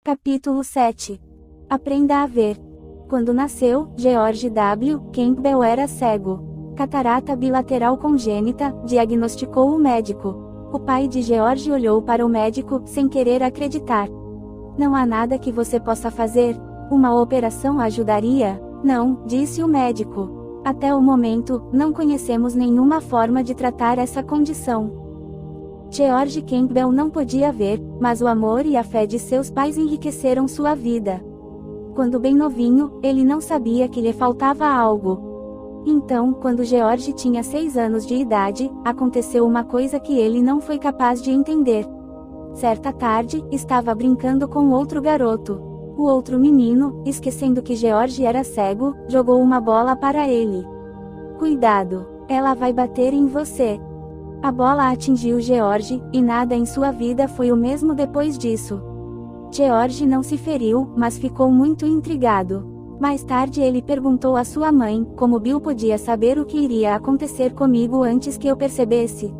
Capítulo 7. Aprenda a ver. Quando nasceu, George W. Campbell era cego. Catarata bilateral congênita, diagnosticou o médico. O pai de George olhou para o médico, sem querer acreditar. Não há nada que você possa fazer? Uma operação ajudaria? Não, disse o médico. Até o momento, não conhecemos nenhuma forma de tratar essa condição. George Campbell não podia ver, mas o amor e a fé de seus pais enriqueceram sua vida. Quando bem novinho, ele não sabia que lhe faltava algo. Então, quando George tinha 6 anos de idade, aconteceu uma coisa que ele não foi capaz de entender. Certa tarde, estava brincando com outro garoto. O outro menino, esquecendo que George era cego, jogou uma bola para ele. Cuidado, ela vai bater em você. A bola atingiu George, e nada em sua vida foi o mesmo depois disso. George não se feriu, mas ficou muito intrigado. Mais tarde ele perguntou à sua mãe, como Bill podia saber o que iria acontecer comigo antes que eu percebesse.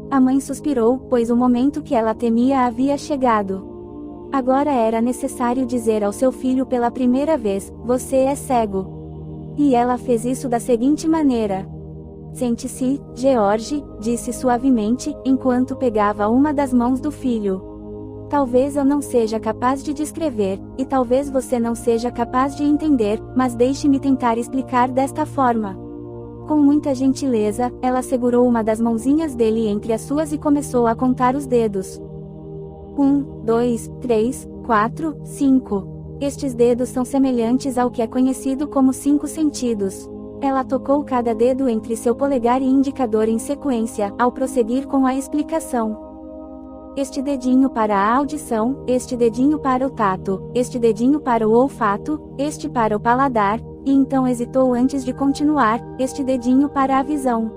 A mãe suspirou, pois o momento que ela temia havia chegado. Agora era necessário dizer ao seu filho pela primeira vez, você é cego. E ela fez isso da seguinte maneira. Sente-se, George, disse suavemente, enquanto pegava uma das mãos do filho. Talvez eu não seja capaz de descrever, e talvez você não seja capaz de entender, mas deixe-me tentar explicar desta forma. Com muita gentileza, ela segurou uma das mãozinhas dele entre as suas e começou a contar os dedos. 1, 2, 3, 4, 5. Estes dedos são semelhantes ao que é conhecido como 5 sentidos. Ela tocou cada dedo entre seu polegar e indicador em sequência, ao prosseguir com a explicação. Este dedinho para a audição, este dedinho para o tato, este dedinho para o olfato, este para o paladar, e então hesitou antes de continuar, este dedinho para a visão.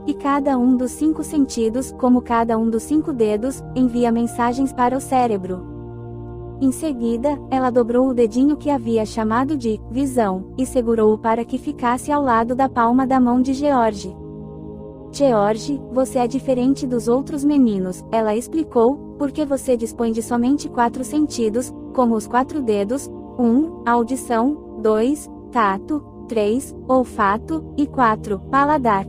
E cada um dos 5 sentidos, como cada um dos 5 dedos, envia mensagens para o cérebro. Em seguida, ela dobrou o dedinho que havia chamado de visão, e segurou-o para que ficasse ao lado da palma da mão de George. George, você é diferente dos outros meninos, ela explicou, porque você dispõe de somente 4 sentidos, como os 4 dedos, 1, audição, 2, tato, 3, olfato, e 4, paladar.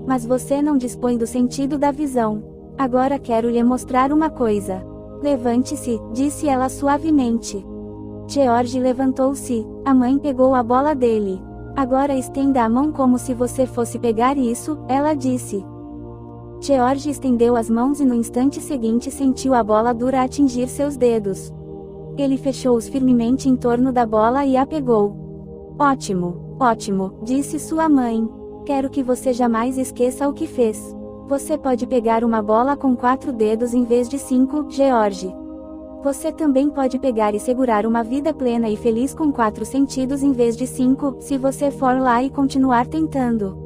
Mas você não dispõe do sentido da visão. Agora quero lhe mostrar uma coisa. Levante-se, disse ela suavemente. George levantou-se. A mãe pegou a bola dele. Agora estenda a mão como se você fosse pegar isso, ela disse. George estendeu as mãos e no instante seguinte sentiu a bola dura atingir seus dedos. Ele fechou-os firmemente em torno da bola e a pegou. Ótimo, ótimo, disse sua mãe. Quero que você jamais esqueça o que fez. Você pode pegar uma bola com 4 dedos em vez de 5, George. Você também pode pegar e segurar uma vida plena e feliz com 4 sentidos em vez de 5, se você for lá e continuar tentando.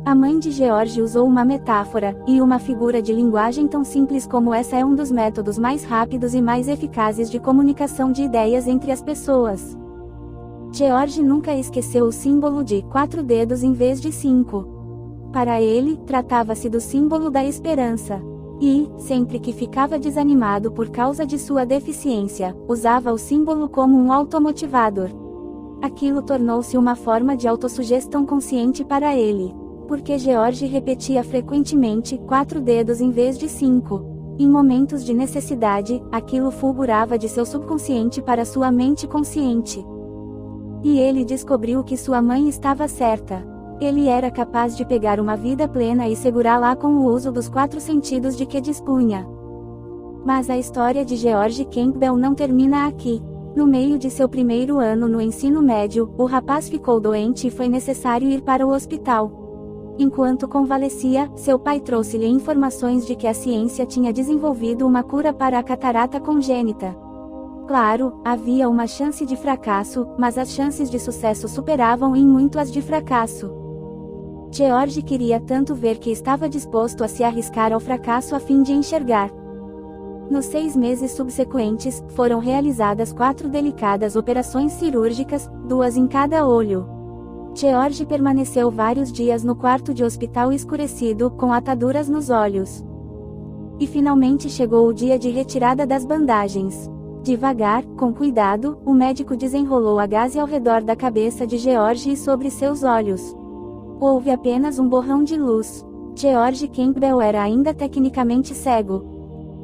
A mãe de George usou uma metáfora, e uma figura de linguagem tão simples como essa é um dos métodos mais rápidos e mais eficazes de comunicação de ideias entre as pessoas. George nunca esqueceu o símbolo de 4 dedos em vez de 5. Para ele, tratava-se do símbolo da esperança. E, sempre que ficava desanimado por causa de sua deficiência, usava o símbolo como um automotivador. Aquilo tornou-se uma forma de autossugestão consciente para ele. Porque George repetia frequentemente 4 dedos em vez de 5. Em momentos de necessidade, aquilo fulgurava de seu subconsciente para sua mente consciente. E ele descobriu que sua mãe estava certa. Ele era capaz de pegar uma vida plena e segurá-la com o uso dos 4 sentidos de que dispunha. Mas a história de George Campbell não termina aqui. No meio de seu primeiro ano no ensino médio, o rapaz ficou doente e foi necessário ir para o hospital. Enquanto convalescia, seu pai trouxe-lhe informações de que a ciência tinha desenvolvido uma cura para a catarata congênita. Claro, havia uma chance de fracasso, mas as chances de sucesso superavam em muito as de fracasso. George queria tanto ver que estava disposto a se arriscar ao fracasso a fim de enxergar. Nos 6 meses subsequentes, foram realizadas 4 delicadas operações cirúrgicas, 2 em cada olho. George permaneceu vários dias no quarto de hospital escurecido, com ataduras nos olhos. E finalmente chegou o dia de retirada das bandagens. Devagar, com cuidado, o médico desenrolou a gaze ao redor da cabeça de George e sobre seus olhos. Houve apenas um borrão de luz. George Campbell era ainda tecnicamente cego.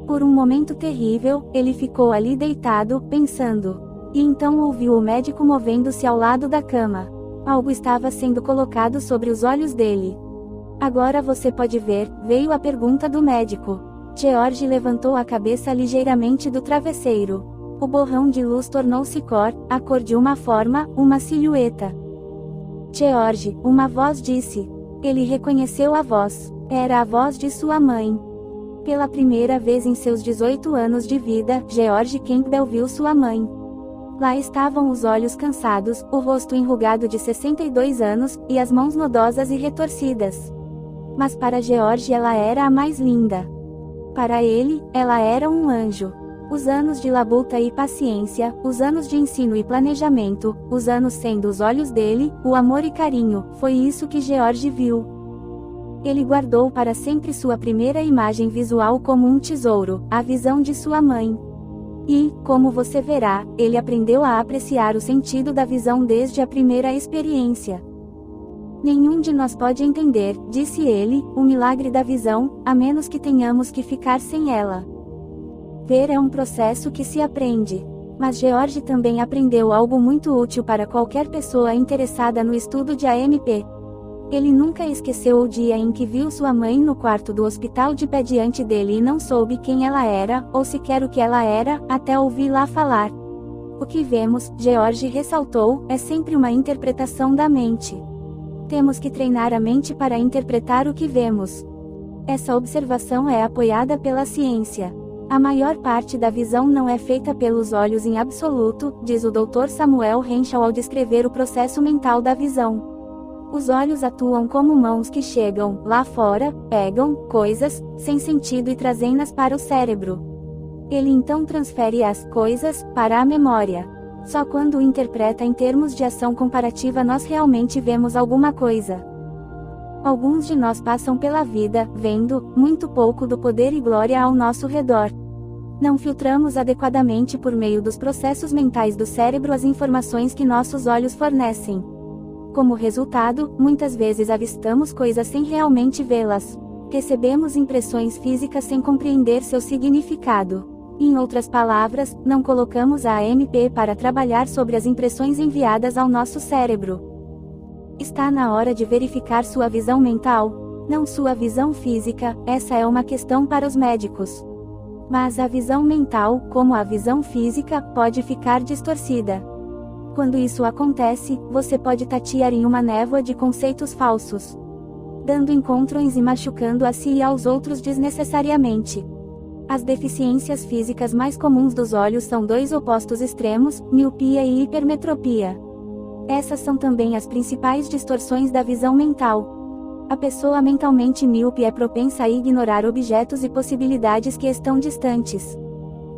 Por um momento terrível, ele ficou ali deitado, pensando. E então ouviu o médico movendo-se ao lado da cama. Algo estava sendo colocado sobre os olhos dele. Agora você pode ver, veio a pergunta do médico. George levantou a cabeça ligeiramente do travesseiro. O borrão de luz tornou-se a cor de uma forma, uma silhueta. George, uma voz disse. Ele reconheceu a voz. Era a voz de sua mãe. Pela primeira vez em seus 18 anos de vida, George Campbell viu sua mãe. Lá estavam os olhos cansados, o rosto enrugado de 62 anos, e as mãos nodosas e retorcidas. Mas para George ela era a mais linda. Para ele, ela era um anjo. Os anos de labuta e paciência, os anos de ensino e planejamento, os anos sendo os olhos dele, o amor e carinho, foi isso que George viu. Ele guardou para sempre sua primeira imagem visual como um tesouro, a visão de sua mãe. E, como você verá, ele aprendeu a apreciar o sentido da visão desde a primeira experiência. Nenhum de nós pode entender, disse ele, o milagre da visão, a menos que tenhamos que ficar sem ela. Ver é um processo que se aprende. Mas George também aprendeu algo muito útil para qualquer pessoa interessada no estudo de AMP. Ele nunca esqueceu o dia em que viu sua mãe no quarto do hospital de pé diante dele e não soube quem ela era, ou sequer o que ela era, até ouvi-la falar. O que vemos, George ressaltou, é sempre uma interpretação da mente. Temos que treinar a mente para interpretar o que vemos. Essa observação é apoiada pela ciência. A maior parte da visão não é feita pelos olhos em absoluto, diz o Dr. Samuel Henschel ao descrever o processo mental da visão. Os olhos atuam como mãos que chegam, lá fora, pegam coisas, sem sentido e trazem-nas para o cérebro. Ele então transfere as coisas para a memória. Só quando o interpreta em termos de ação comparativa nós realmente vemos alguma coisa. Alguns de nós passam pela vida, vendo, muito pouco do poder e glória ao nosso redor. Não filtramos adequadamente por meio dos processos mentais do cérebro as informações que nossos olhos fornecem. Como resultado, muitas vezes avistamos coisas sem realmente vê-las. Recebemos impressões físicas sem compreender seu significado. Em outras palavras, não colocamos a AMP para trabalhar sobre as impressões enviadas ao nosso cérebro. Está na hora de verificar sua visão mental, não sua visão física, essa é uma questão para os médicos. Mas a visão mental, como a visão física, pode ficar distorcida. Quando isso acontece, você pode tatear em uma névoa de conceitos falsos, dando encontrões e machucando a si e aos outros desnecessariamente. As deficiências físicas mais comuns dos olhos são dois opostos extremos, miopia e hipermetropia. Essas são também as principais distorções da visão mental. A pessoa mentalmente míope é propensa a ignorar objetos e possibilidades que estão distantes.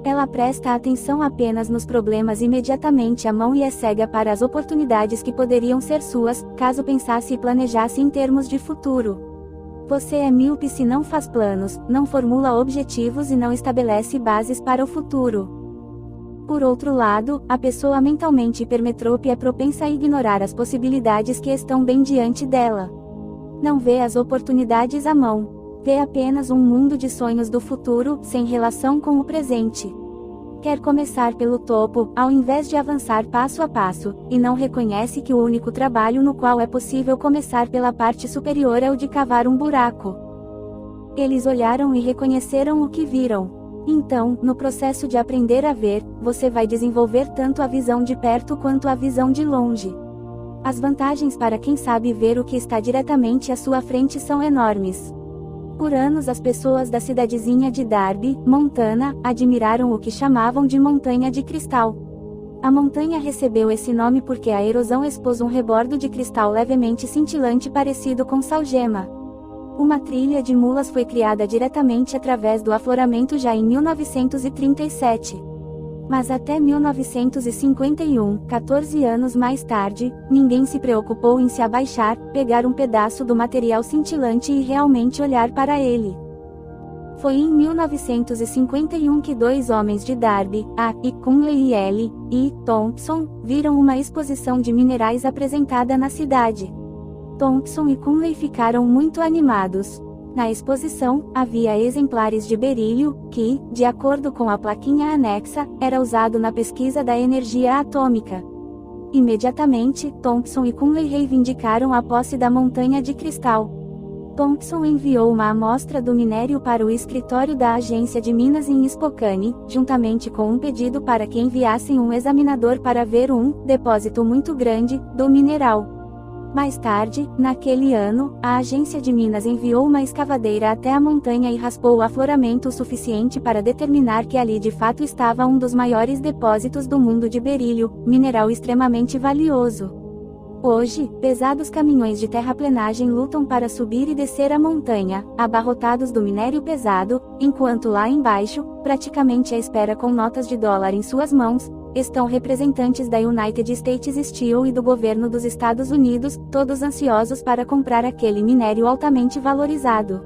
Ela presta atenção apenas nos problemas imediatamente à mão e é cega para as oportunidades que poderiam ser suas, caso pensasse e planejasse em termos de futuro. Você é míope se não faz planos, não formula objetivos e não estabelece bases para o futuro. Por outro lado, a pessoa mentalmente hipermetrópe é propensa a ignorar as possibilidades que estão bem diante dela. Não vê as oportunidades à mão. Vê apenas um mundo de sonhos do futuro, sem relação com o presente. Quer começar pelo topo, ao invés de avançar passo a passo, e não reconhece que o único trabalho no qual é possível começar pela parte superior é o de cavar um buraco. Eles olharam e reconheceram o que viram. Então, no processo de aprender a ver, você vai desenvolver tanto a visão de perto quanto a visão de longe. As vantagens para quem sabe ver o que está diretamente à sua frente são enormes. Por anos as pessoas da cidadezinha de Darby, Montana, admiraram o que chamavam de Montanha de Cristal. A montanha recebeu esse nome porque a erosão expôs um rebordo de cristal levemente cintilante parecido com salgema. Uma trilha de mulas foi criada diretamente através do afloramento já em 1937. Mas até 1951, 14 anos mais tarde, ninguém se preocupou em se abaixar, pegar um pedaço do material cintilante e realmente olhar para ele. Foi em 1951 que dois homens de Darby, A. e Cunley e L. E. Thompson, viram uma exposição de minerais apresentada na cidade. Thompson e Cunley ficaram muito animados. Na exposição, havia exemplares de berílio, que, de acordo com a plaquinha anexa, era usado na pesquisa da energia atômica. Imediatamente, Thompson e Cunley reivindicaram a posse da montanha de cristal. Thompson enviou uma amostra do minério para o escritório da Agência de Minas em Spokane, juntamente com um pedido para que enviassem um examinador para ver um depósito muito grande do mineral. Mais tarde, naquele ano, a Agência de Minas enviou uma escavadeira até a montanha e raspou o afloramento o suficiente para determinar que ali de fato estava um dos maiores depósitos do mundo de berílio, mineral extremamente valioso. Hoje, pesados caminhões de terraplenagem lutam para subir e descer a montanha, abarrotados do minério pesado, enquanto lá embaixo, praticamente à espera com notas de dólar em suas mãos, estão representantes da United States Steel e do governo dos Estados Unidos, todos ansiosos para comprar aquele minério altamente valorizado.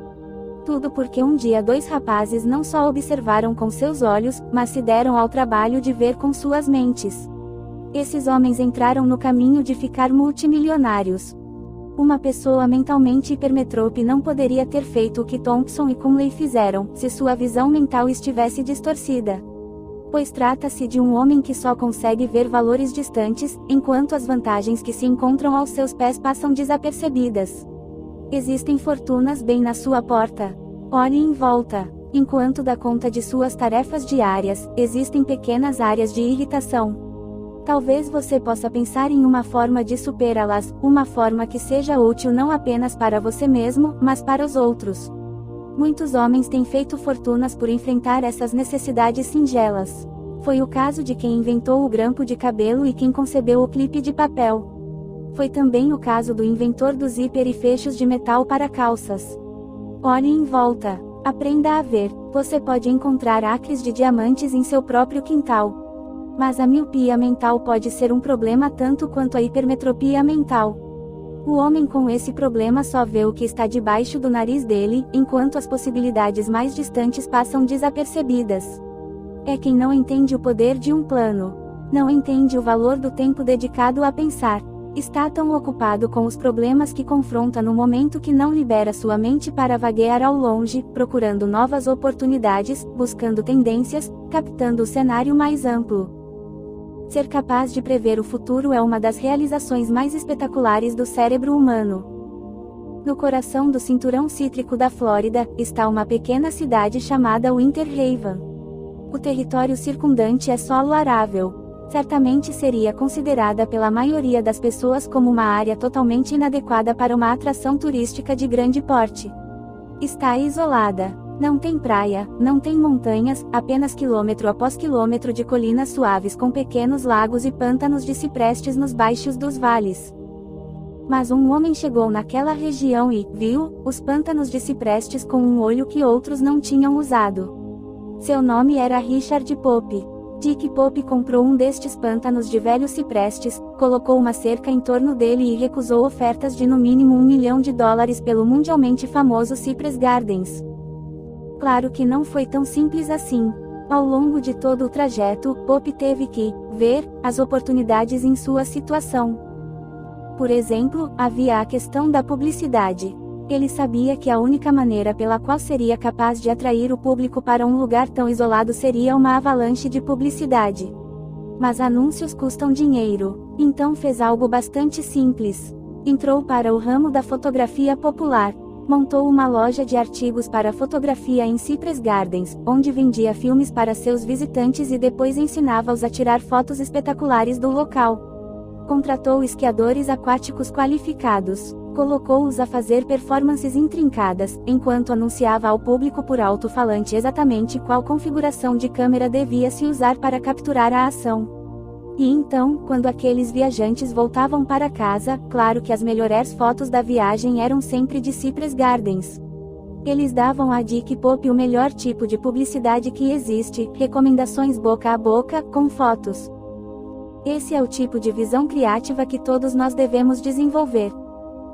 Tudo porque um dia dois rapazes não só observaram com seus olhos, mas se deram ao trabalho de ver com suas mentes. Esses homens entraram no caminho de ficar multimilionários. Uma pessoa mentalmente hipermetrópe não poderia ter feito o que Thompson e Cunley fizeram, se sua visão mental estivesse distorcida. Pois trata-se de um homem que só consegue ver valores distantes, enquanto as vantagens que se encontram aos seus pés passam desapercebidas. Existem fortunas bem na sua porta. Olhe em volta. Enquanto dá conta de suas tarefas diárias, existem pequenas áreas de irritação. Talvez você possa pensar em uma forma de superá-las, uma forma que seja útil não apenas para você mesmo, mas para os outros. Muitos homens têm feito fortunas por enfrentar essas necessidades singelas. Foi o caso de quem inventou o grampo de cabelo e quem concebeu o clipe de papel. Foi também o caso do inventor do zíper e fechos de metal para calças. Olhe em volta. Aprenda a ver. Você pode encontrar acres de diamantes em seu próprio quintal. Mas a miopia mental pode ser um problema tanto quanto a hipermetropia mental. O homem com esse problema só vê o que está debaixo do nariz dele, enquanto as possibilidades mais distantes passam desapercebidas. É quem não entende o poder de um plano. Não entende o valor do tempo dedicado a pensar. Está tão ocupado com os problemas que confronta no momento que não libera sua mente para vaguear ao longe, procurando novas oportunidades, buscando tendências, captando o cenário mais amplo. Ser capaz de prever o futuro é uma das realizações mais espetaculares do cérebro humano. No coração do cinturão cítrico da Flórida, está uma pequena cidade chamada Winter Haven. O território circundante é solo arável. Certamente seria considerada pela maioria das pessoas como uma área totalmente inadequada para uma atração turística de grande porte. Está isolada. Não tem praia, não tem montanhas, apenas quilômetro após quilômetro de colinas suaves com pequenos lagos e pântanos de ciprestes nos baixos dos vales. Mas um homem chegou naquela região e viu os pântanos de ciprestes com um olho que outros não tinham usado. Seu nome era Richard Pope. Dick Pope comprou um destes pântanos de velhos ciprestes, colocou uma cerca em torno dele e recusou ofertas de no mínimo $1 milhão pelo mundialmente famoso Cypress Gardens. Claro que não foi tão simples assim. Ao longo de todo o trajeto, Pope teve que ver as oportunidades em sua situação. Por exemplo, havia a questão da publicidade. Ele sabia que a única maneira pela qual seria capaz de atrair o público para um lugar tão isolado seria uma avalanche de publicidade. Mas anúncios custam dinheiro. Então fez algo bastante simples. Entrou para o ramo da fotografia popular. Montou uma loja de artigos para fotografia em Cypress Gardens, onde vendia filmes para seus visitantes e depois ensinava-os a tirar fotos espetaculares do local. Contratou esquiadores aquáticos qualificados. Colocou-os a fazer performances intrincadas, enquanto anunciava ao público por alto-falante exatamente qual configuração de câmera devia se usar para capturar a ação. E então, quando aqueles viajantes voltavam para casa, claro que as melhores fotos da viagem eram sempre de Cypress Gardens. Eles davam a Dick Pope o melhor tipo de publicidade que existe, recomendações boca a boca, com fotos. Esse é o tipo de visão criativa que todos nós devemos desenvolver.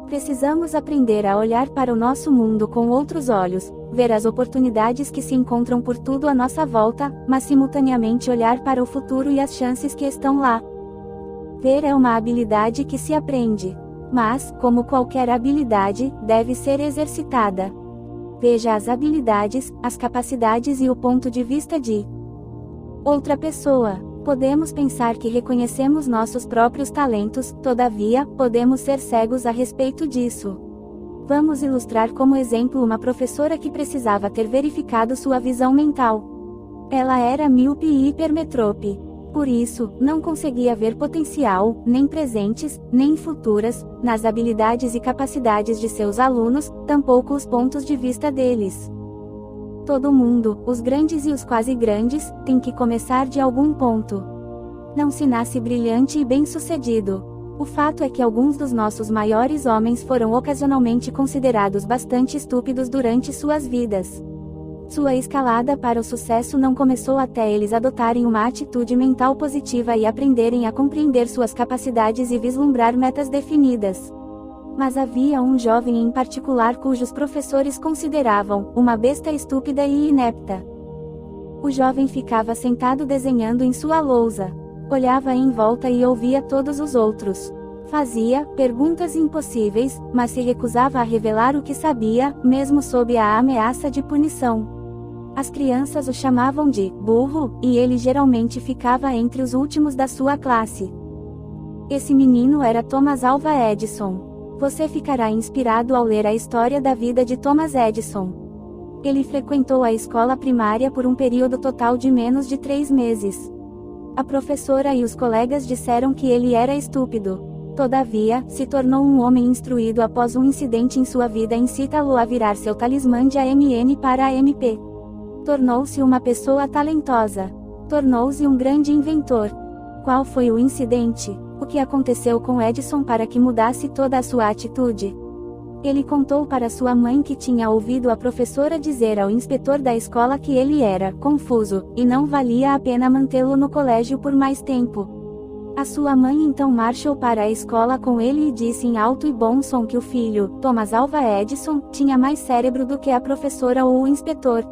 Precisamos aprender a olhar para o nosso mundo com outros olhos, ver as oportunidades que se encontram por tudo à nossa volta, mas simultaneamente olhar para o futuro e as chances que estão lá. Ver é uma habilidade que se aprende, mas, como qualquer habilidade, deve ser exercitada. Veja as habilidades, as capacidades e o ponto de vista de outra pessoa. Podemos pensar que reconhecemos nossos próprios talentos, todavia, podemos ser cegos a respeito disso. Vamos ilustrar como exemplo uma professora que precisava ter verificado sua visão mental. Ela era míope e hipermetrópe. Por isso, não conseguia ver potencial, nem presentes, nem futuras, nas habilidades e capacidades de seus alunos, tampouco os pontos de vista deles. Todo mundo, os grandes e os quase grandes, tem que começar de algum ponto. Não se nasce brilhante e bem-sucedido. O fato é que alguns dos nossos maiores homens foram ocasionalmente considerados bastante estúpidos durante suas vidas. Sua escalada para o sucesso não começou até eles adotarem uma atitude mental positiva e aprenderem a compreender suas capacidades e vislumbrar metas definidas. Mas havia um jovem em particular cujos professores consideravam uma besta estúpida e inepta. O jovem ficava sentado desenhando em sua lousa. Olhava em volta e ouvia todos os outros. Fazia perguntas impossíveis, mas se recusava a revelar o que sabia, mesmo sob a ameaça de punição. As crianças o chamavam de burro, e ele geralmente ficava entre os últimos da sua classe. Esse menino era Thomas Alva Edison. Você ficará inspirado ao ler a história da vida de Thomas Edison. Ele frequentou a escola primária por um período total de menos de 3 meses. A professora e os colegas disseram que ele era estúpido. Todavia, se tornou um homem instruído após um incidente em sua vida incitá-lo a virar seu talismã de AMN para AMP. Tornou-se uma pessoa talentosa. Tornou-se um grande inventor. Qual foi o incidente? O que aconteceu com Edison para que mudasse toda a sua atitude? Ele contou para sua mãe que tinha ouvido a professora dizer ao inspetor da escola que ele era confuso, e não valia a pena mantê-lo no colégio por mais tempo. A sua mãe então marchou para a escola com ele e disse em alto e bom som que o filho, Thomas Alva Edison, tinha mais cérebro do que a professora ou o inspetor.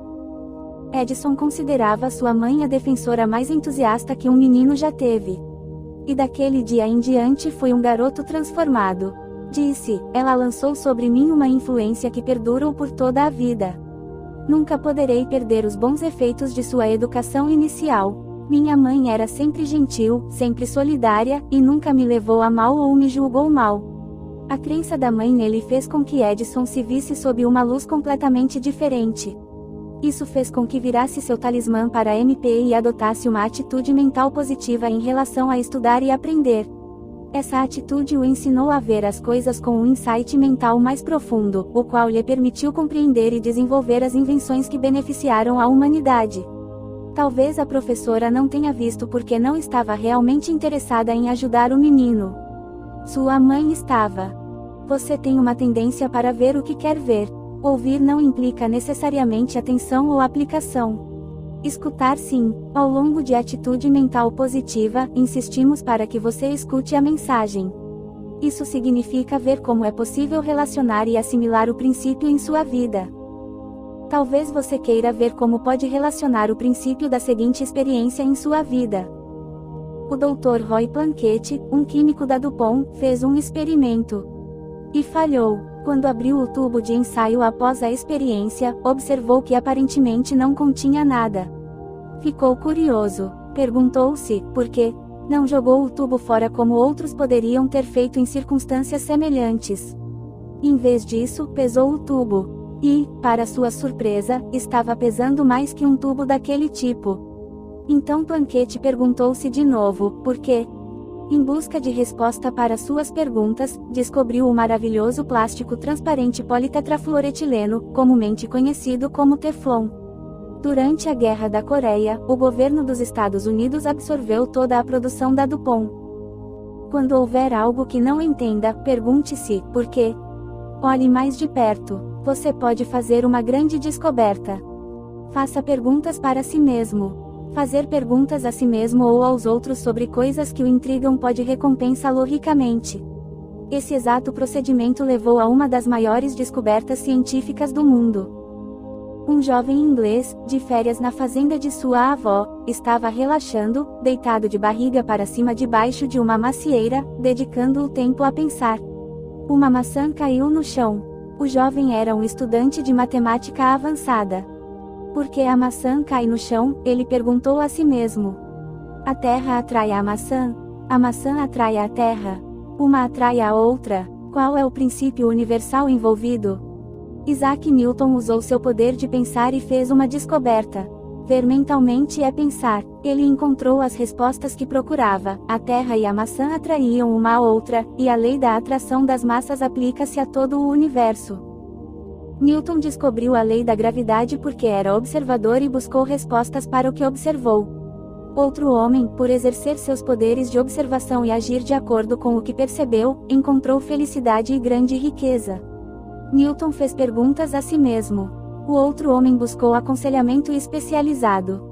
Edison considerava sua mãe a defensora mais entusiasta que um menino já teve. E daquele dia em diante foi um garoto transformado. Disse, ela lançou sobre mim uma influência que perdurou por toda a vida. Nunca poderei perder os bons efeitos de sua educação inicial. Minha mãe era sempre gentil, sempre solidária, e nunca me levou a mal ou me julgou mal. A crença da mãe nele fez com que Edison se visse sob uma luz completamente diferente. Isso fez com que virasse seu talismã para a MP e adotasse uma atitude mental positiva em relação a estudar e aprender. Essa atitude o ensinou a ver as coisas com um insight mental mais profundo, o qual lhe permitiu compreender e desenvolver as invenções que beneficiaram a humanidade. Talvez a professora não tenha visto porque não estava realmente interessada em ajudar o menino. Sua mãe estava. Você tem uma tendência para ver o que quer ver. Ouvir não implica necessariamente atenção ou aplicação. Escutar sim. Ao longo de atitude mental positiva, insistimos para que você escute a mensagem. Isso significa ver como é possível relacionar e assimilar o princípio em sua vida. Talvez você queira ver como pode relacionar o princípio da seguinte experiência em sua vida. O Dr. Roy Plunkett, um químico da DuPont, fez um experimento. E falhou. Quando abriu o tubo de ensaio após a experiência, observou que aparentemente não continha nada. Ficou curioso. Perguntou-se, por quê? Não jogou o tubo fora como outros poderiam ter feito em circunstâncias semelhantes. Em vez disso, pesou o tubo. E, para sua surpresa, estava pesando mais que um tubo daquele tipo. Então Plunkett perguntou-se de novo, por quê? Em busca de resposta para suas perguntas, descobriu o maravilhoso plástico transparente politetrafluoretileno, comumente conhecido como Teflon. Durante a Guerra da Coreia, o governo dos Estados Unidos absorveu toda a produção da DuPont. Quando houver algo que não entenda, pergunte-se, por quê? Olhe mais de perto. Você pode fazer uma grande descoberta. Faça perguntas para si mesmo. Fazer perguntas a si mesmo ou aos outros sobre coisas que o intrigam pode recompensá-lo ricamente. Esse exato procedimento levou a uma das maiores descobertas científicas do mundo. Um jovem inglês, de férias na fazenda de sua avó, estava relaxando, deitado de barriga para cima debaixo de uma macieira, dedicando o tempo a pensar. Uma maçã caiu no chão. O jovem era um estudante de matemática avançada. Por que a maçã cai no chão? Ele perguntou a si mesmo. A terra atrai a maçã? A maçã atrai a terra? Uma atrai a outra? Qual é o princípio universal envolvido? Isaac Newton usou seu poder de pensar e fez uma descoberta. Ver mentalmente é pensar. Ele encontrou as respostas que procurava. A terra e a maçã atraíam uma a outra, e a lei da atração das massas aplica-se a todo o universo. Newton descobriu a lei da gravidade porque era observador e buscou respostas para o que observou. Outro homem, por exercer seus poderes de observação e agir de acordo com o que percebeu, encontrou felicidade e grande riqueza. Newton fez perguntas a si mesmo. O outro homem buscou aconselhamento especializado.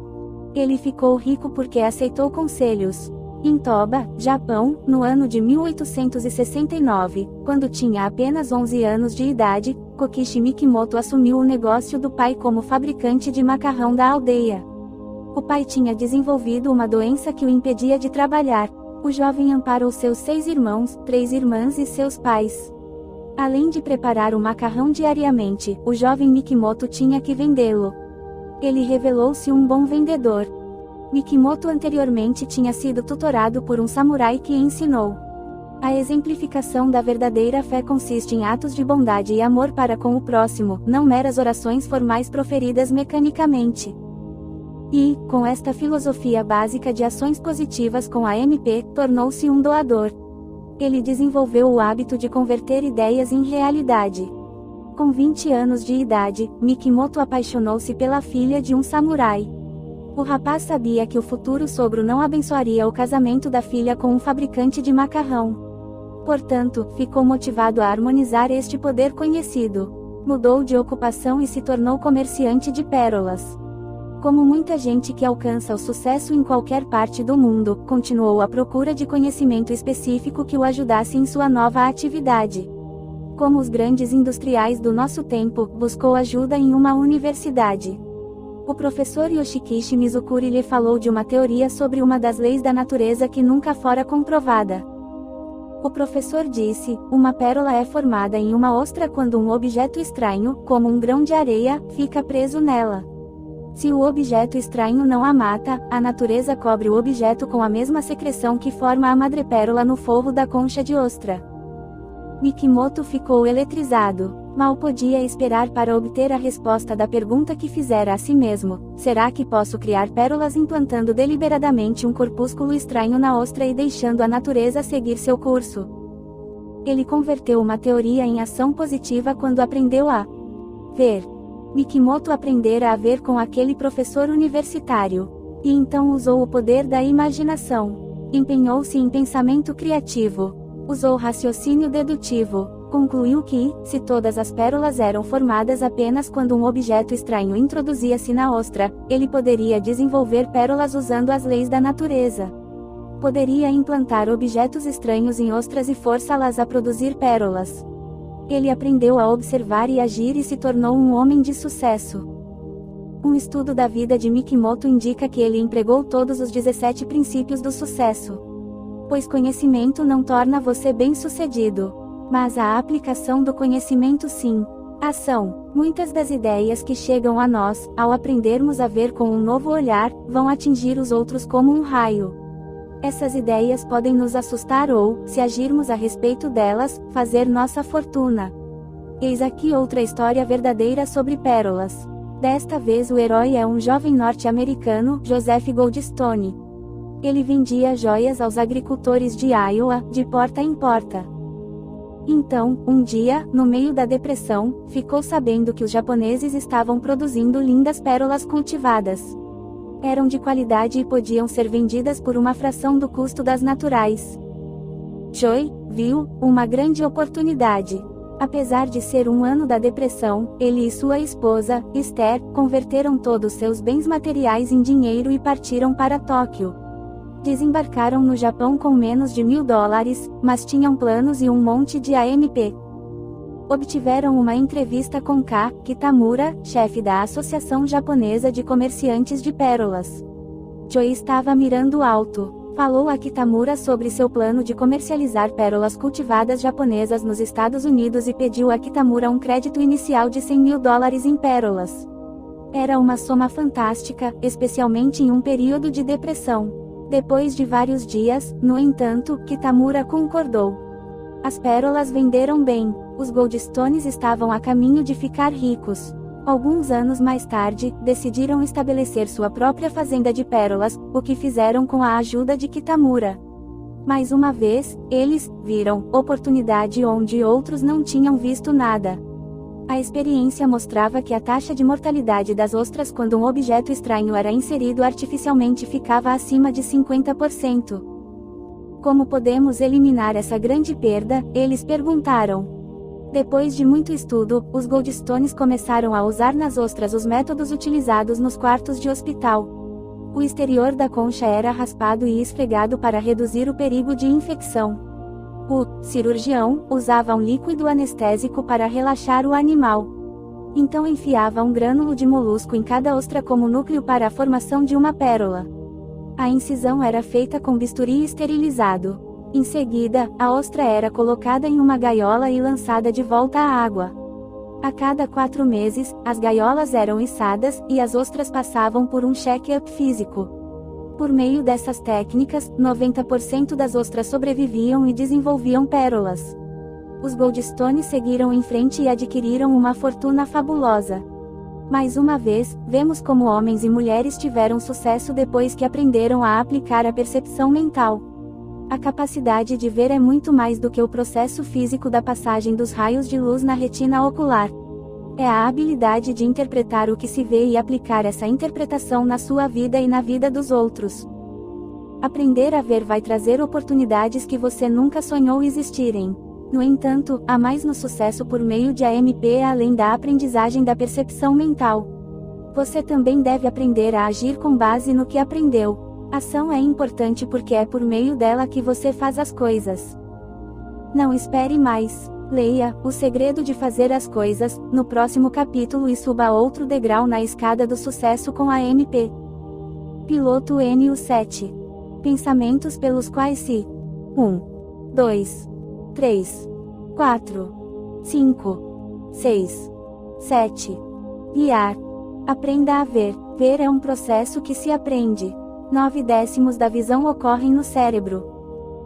Ele ficou rico porque aceitou conselhos. Em Toba, Japão, no ano de 1869, quando tinha apenas 11 anos de idade, Kokishi Mikimoto assumiu o negócio do pai como fabricante de macarrão da aldeia. O pai tinha desenvolvido uma doença que o impedia de trabalhar. O jovem amparou seus 6 irmãos, 3 irmãs e seus pais. Além de preparar o macarrão diariamente, o jovem Mikimoto tinha que vendê-lo. Ele revelou-se um bom vendedor. Mikimoto anteriormente tinha sido tutorado por um samurai que ensinou. A exemplificação da verdadeira fé consiste em atos de bondade e amor para com o próximo, não meras orações formais proferidas mecanicamente. E, com esta filosofia básica de ações positivas com a MP, tornou-se um doador. Ele desenvolveu o hábito de converter ideias em realidade. Com 20 anos de idade, Mikimoto apaixonou-se pela filha de um samurai. O rapaz sabia que o futuro sogro não abençoaria o casamento da filha com um fabricante de macarrão. Portanto, ficou motivado a harmonizar este poder conhecido. Mudou de ocupação e se tornou comerciante de pérolas. Como muita gente que alcança o sucesso em qualquer parte do mundo, continuou à procura de conhecimento específico que o ajudasse em sua nova atividade. Como os grandes industriais do nosso tempo, buscou ajuda em uma universidade. O professor Yoshikishi Mizukuri lhe falou de uma teoria sobre uma das leis da natureza que nunca fora comprovada. O professor disse: uma pérola é formada em uma ostra quando um objeto estranho, como um grão de areia, fica preso nela. Se o objeto estranho não a mata, a natureza cobre o objeto com a mesma secreção que forma a madrepérola no forro da concha de ostra. Mikimoto ficou eletrizado. Mal podia esperar para obter a resposta da pergunta que fizera a si mesmo: será que posso criar pérolas implantando deliberadamente um corpúsculo estranho na ostra e deixando a natureza seguir seu curso? Ele converteu uma teoria em ação positiva quando aprendeu a ver. Mikimoto aprendera a ver com aquele professor universitário. E então usou o poder da imaginação. Empenhou-se em pensamento criativo. Usou raciocínio dedutivo. Concluiu que, se todas as pérolas eram formadas apenas quando um objeto estranho introduzia-se na ostra, ele poderia desenvolver pérolas usando as leis da natureza. Poderia implantar objetos estranhos em ostras e forçá-las a produzir pérolas. Ele aprendeu a observar e agir e se tornou um homem de sucesso. Um estudo da vida de Mikimoto indica que ele empregou todos os 17 princípios do sucesso. Pois conhecimento não torna você bem-sucedido, mas a aplicação do conhecimento sim. Ação. Muitas das ideias que chegam a nós, ao aprendermos a ver com um novo olhar, vão atingir os outros como um raio. Essas ideias podem nos assustar ou, se agirmos a respeito delas, fazer nossa fortuna. Eis aqui outra história verdadeira sobre pérolas. Desta vez o herói é um jovem norte-americano, Joseph Goldstone. Ele vendia joias aos agricultores de Iowa, de porta em porta. Então, um dia, no meio da depressão, ficou sabendo que os japoneses estavam produzindo lindas pérolas cultivadas. Eram de qualidade e podiam ser vendidas por uma fração do custo das naturais. Choi viu uma grande oportunidade. Apesar de ser um ano da depressão, ele e sua esposa, Esther, converteram todos seus bens materiais em dinheiro e partiram para Tóquio. Desembarcaram no Japão com menos de $1.000, mas tinham planos e um monte de AMP. Obtiveram uma entrevista com K. Kitamura, chefe da Associação Japonesa de Comerciantes de Pérolas. Joe estava mirando alto. Falou a Kitamura sobre seu plano de comercializar pérolas cultivadas japonesas nos Estados Unidos e pediu a Kitamura um crédito inicial de $100.000 em pérolas. Era uma soma fantástica, especialmente em um período de depressão. Depois de vários dias, no entanto, Kitamura concordou. As pérolas venderam bem. Os Goldstones estavam a caminho de ficar ricos. Alguns anos mais tarde, decidiram estabelecer sua própria fazenda de pérolas, o que fizeram com a ajuda de Kitamura. Mais uma vez, eles viram oportunidade onde outros não tinham visto nada. A experiência mostrava que a taxa de mortalidade das ostras quando um objeto estranho era inserido artificialmente ficava acima de 50%. Como podemos eliminar essa grande perda? Eles perguntaram. Depois de muito estudo, os Goldstones começaram a usar nas ostras os métodos utilizados nos quartos de hospital. O exterior da concha era raspado e esfregado para reduzir o perigo de infecção. O cirurgião usava um líquido anestésico para relaxar o animal. Então enfiava um grânulo de molusco em cada ostra como núcleo para a formação de uma pérola. A incisão era feita com bisturi esterilizado. Em seguida, a ostra era colocada em uma gaiola e lançada de volta à água. A cada 4 meses, as gaiolas eram içadas, e as ostras passavam por um check-up físico. Por meio dessas técnicas, 90% das ostras sobreviviam e desenvolviam pérolas. Os Goldstones seguiram em frente e adquiriram uma fortuna fabulosa. Mais uma vez, vemos como homens e mulheres tiveram sucesso depois que aprenderam a aplicar a percepção mental. A capacidade de ver é muito mais do que o processo físico da passagem dos raios de luz na retina ocular. É a habilidade de interpretar o que se vê e aplicar essa interpretação na sua vida e na vida dos outros. Aprender a ver vai trazer oportunidades que você nunca sonhou existirem. No entanto, há mais no sucesso por meio de AMP além da aprendizagem da percepção mental. Você também deve aprender a agir com base no que aprendeu. Ação é importante porque é por meio dela que você faz as coisas. Não espere mais. Leia O Segredo de Fazer as Coisas, no próximo capítulo e suba outro degrau na escada do sucesso com a MP. Piloto NU7. Pensamentos pelos quais se 1, 2, 3, 4, 5, 6, 7. Guiar. Aprenda a ver. Ver é um processo que se aprende. 9/10 da visão ocorrem no cérebro.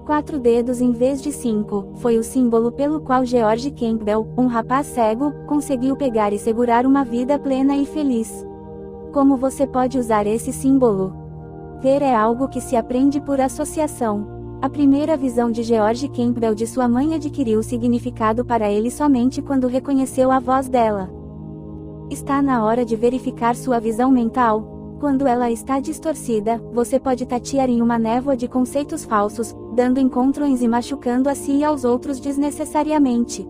4 dedos em vez de 5, foi o símbolo pelo qual George Campbell, um rapaz cego, conseguiu pegar e segurar uma vida plena e feliz. Como você pode usar esse símbolo? Ver é algo que se aprende por associação. A primeira visão de George Campbell de sua mãe adquiriu significado para ele somente quando reconheceu a voz dela. Está na hora de verificar sua visão mental. Quando ela está distorcida, você pode tatear em uma névoa de conceitos falsos, dando encontrões e machucando a si e aos outros desnecessariamente.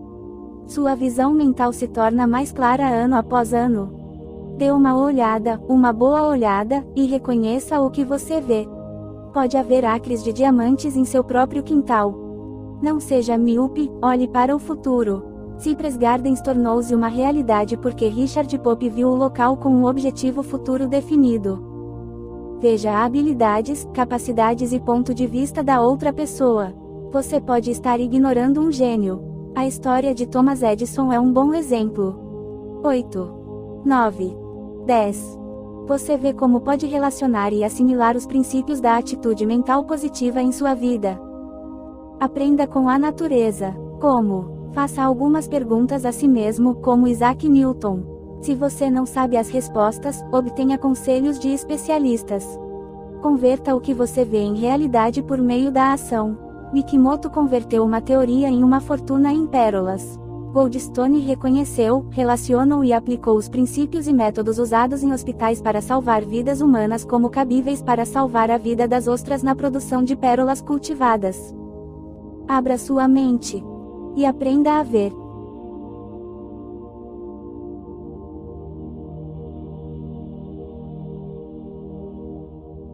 Sua visão mental se torna mais clara ano após ano. Dê uma boa olhada, e reconheça o que você vê. Pode haver acres de diamantes em seu próprio quintal. Não seja míope, olhe para o futuro. Cypress Gardens tornou-se uma realidade porque Richard Pope viu o local com um objetivo futuro definido. Veja habilidades, capacidades e ponto de vista da outra pessoa. Você pode estar ignorando um gênio. A história de Thomas Edison é um bom exemplo. 8, 9, 10. Você vê como pode relacionar e assimilar os princípios da atitude mental positiva em sua vida. Aprenda com a natureza. Como? Faça algumas perguntas a si mesmo, como Isaac Newton. Se você não sabe as respostas, obtenha conselhos de especialistas. Converta o que você vê em realidade por meio da ação. Mikimoto converteu uma teoria em uma fortuna em pérolas. Goldstone reconheceu, relacionou e aplicou os princípios e métodos usados em hospitais para salvar vidas humanas como cabíveis para salvar a vida das ostras na produção de pérolas cultivadas. Abra sua mente. E aprenda a ver.